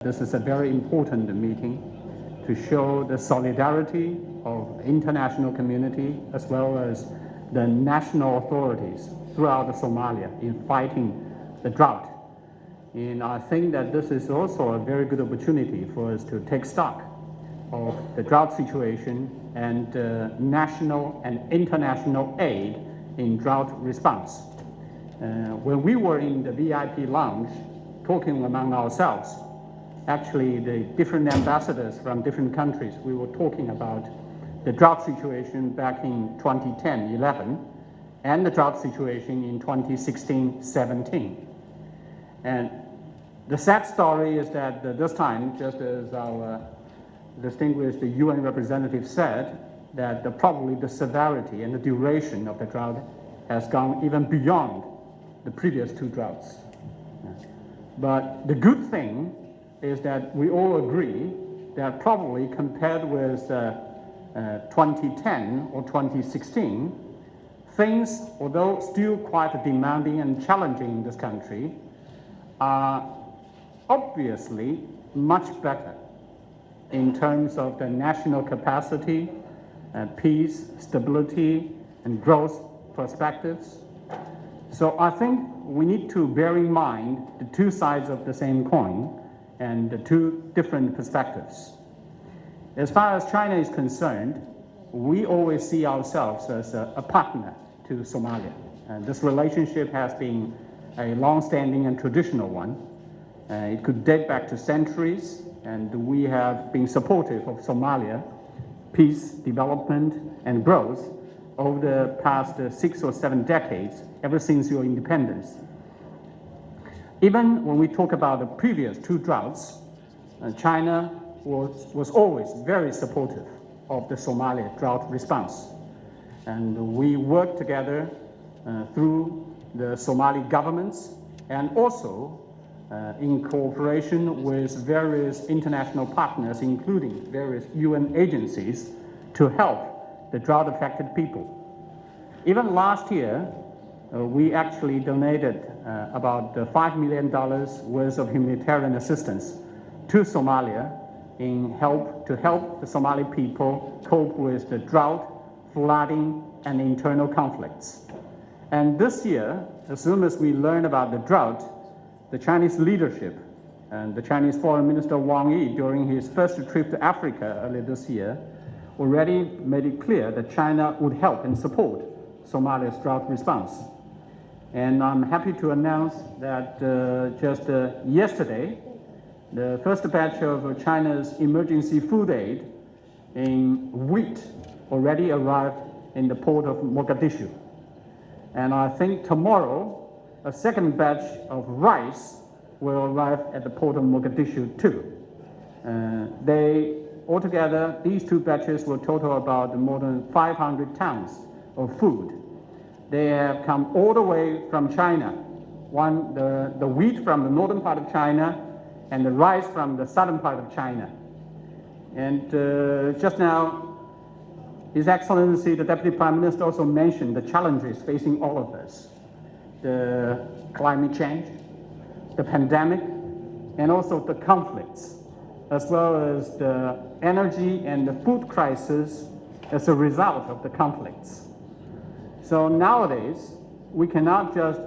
This is a very important meeting to show the solidarity of international community as well as the national authorities throughout Somalia in fighting the drought. And I think that this is also a very good opportunity for us to take stock of the drought situation and national and international aid in drought response. When we were in the VIP lounge talking among ourselves, actually the different ambassadors from different countries, we were talking about the drought situation back in 2010-11 and the drought situation in 2016-17. And the sad story is that this time, just as our distinguished UN representative said, that probably the severity and the duration of the drought has gone even beyond the previous two droughts. But the good thing is that we all agree that probably compared with 2010 or 2016, things, although still quite demanding and challenging in this country, are obviously much better in terms of the national capacity, peace, stability, and growth perspectives. So I think we need to bear in mind the two sides of the same coin and the two different perspectives. As far as China is concerned, we always see ourselves as a partner to Somalia. And this relationship has been a long-standing and traditional one. It could date back to centuries, and we have been supportive of Somalia, peace, development, and growth over the past 6 or 7 decades, ever since your independence. Even when we talk about the previous two droughts, China was always very supportive of the Somalia drought response. And we worked together through the Somali governments and also in cooperation with various international partners, including various UN agencies, to help the drought-affected people. Even last year, we actually donated about $5 million worth of humanitarian assistance to Somalia to help the Somali people cope with the drought, flooding, and internal conflicts. And this year, as soon as we learned about the drought, the Chinese leadership and the Chinese Foreign Minister Wang Yi, during his first trip to Africa earlier this year, already made it clear that China would help and support Somalia's drought response. And I'm happy to announce that just yesterday, the first batch of China's emergency food aid in wheat already arrived in the port of Mogadishu. And I think tomorrow, a second batch of rice will arrive at the port of Mogadishu too. Altogether, these two batches will total about more than 500 tons of food. They have come all the way from China. The wheat from the northern part of China and the rice from the southern part of China. And just now, His Excellency, the Deputy Prime Minister, also mentioned the challenges facing all of us. The climate change, the pandemic, and also the conflicts, as well as the energy and the food crisis as a result of the conflicts. So nowadays, we cannot just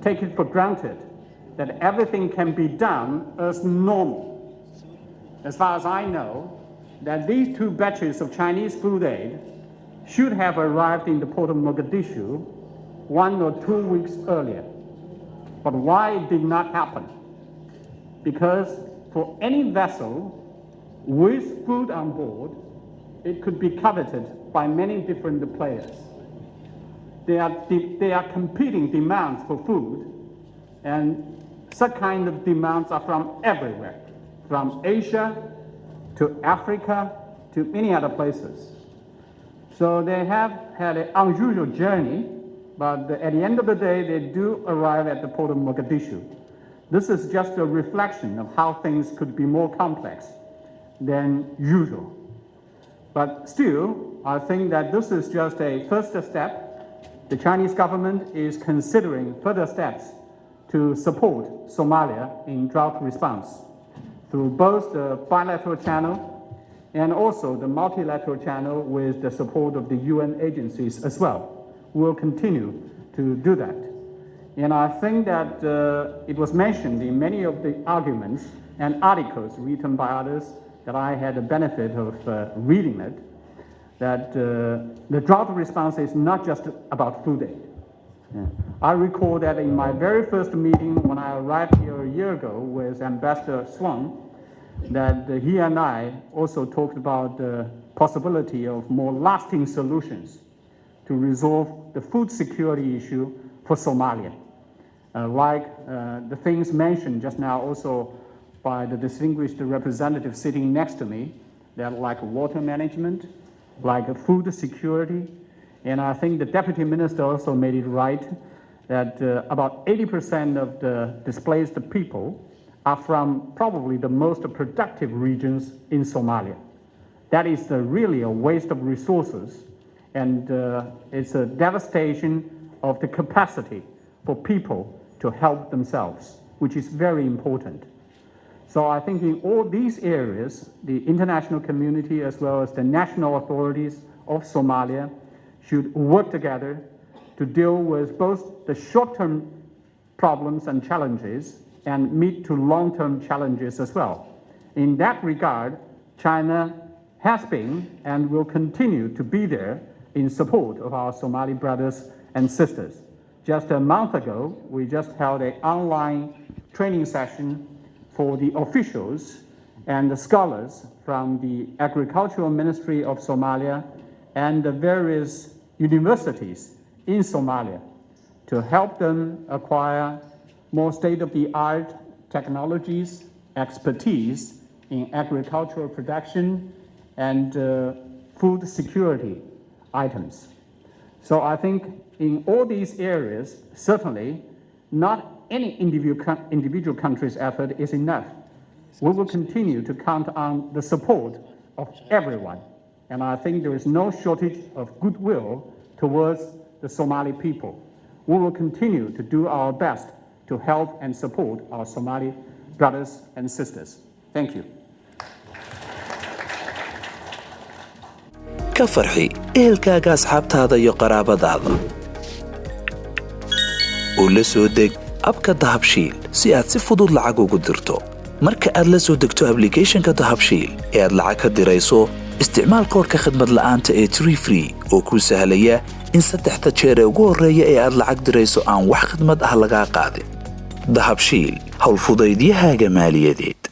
take it for granted that everything can be done as normal. As far as I know, that these two batches of Chinese food aid should have arrived in the port of Mogadishu 1 or 2 weeks earlier. But why it did not happen? Because for any vessel with food on board, it could be coveted by many different players. There are competing demands for food, and such kind of demands are from everywhere, from Asia to Africa to many other places. So they have had an unusual journey, but at the end of the day, they do arrive at the port of Mogadishu. This is just a reflection of how things could be more complex than usual. But still, I think that this is just a first step. The Chinese government is considering further steps to support Somalia in drought response. through both the bilateral channel and also the multilateral channel with the support of the UN agencies as well. We'll continue to do that. And I think that it was mentioned in many of the arguments and articles written by others that I had the benefit of reading it, that the drought response is not just about food aid. Yeah. I recall that in my very first meeting when I arrived here a year ago with Ambassador Swan, that he and I also talked about the possibility of more lasting solutions to resolve the food security issue for Somalia. Like the things mentioned just now also by the distinguished representative sitting next to me, that like water management, like food security, and I think the Deputy Minister also made it right that about 80% of the displaced people are from probably the most productive regions in Somalia. That is really a waste of resources, and it's a devastation of the capacity for people to help themselves, which is very important. So I think in all these areas, the international community as well as the national authorities of Somalia should work together to deal with both the short-term problems and challenges and mid to long-term challenges as well. In that regard, China has been and will continue to be there in support of our Somali brothers and sisters. Just a month ago, we just held an online training session for the officials and the scholars from the Agricultural Ministry of Somalia and the various universities in Somalia to help them acquire more state-of-the-art technologies, expertise in agricultural production and food security items. So I think in all these areas, certainly not any individual country's effort is enough. We will continue to count on the support of everyone. And I think there is no shortage of goodwill towards the Somali people. We will continue to do our best to help and support our Somali brothers and sisters. Thank you. ka farxi ehelkaaga asxaabtaada iyo qaraabadaada oo la soo deg abka dahabshiil si aad si fudud lacag ugu dirto marka aad la soo degto applicationka dahabshiil ee aad lacag ka dirayso isticmaal koodka khidmad la'aanta ee Tree Free oo kuu sahlaya in saddexda jeer ee ugu horeeya ee aad lacag dirayso aan wax khidmad ah laga qaadin dahabshiil hawl fudaydiyahaaga maaliyadeed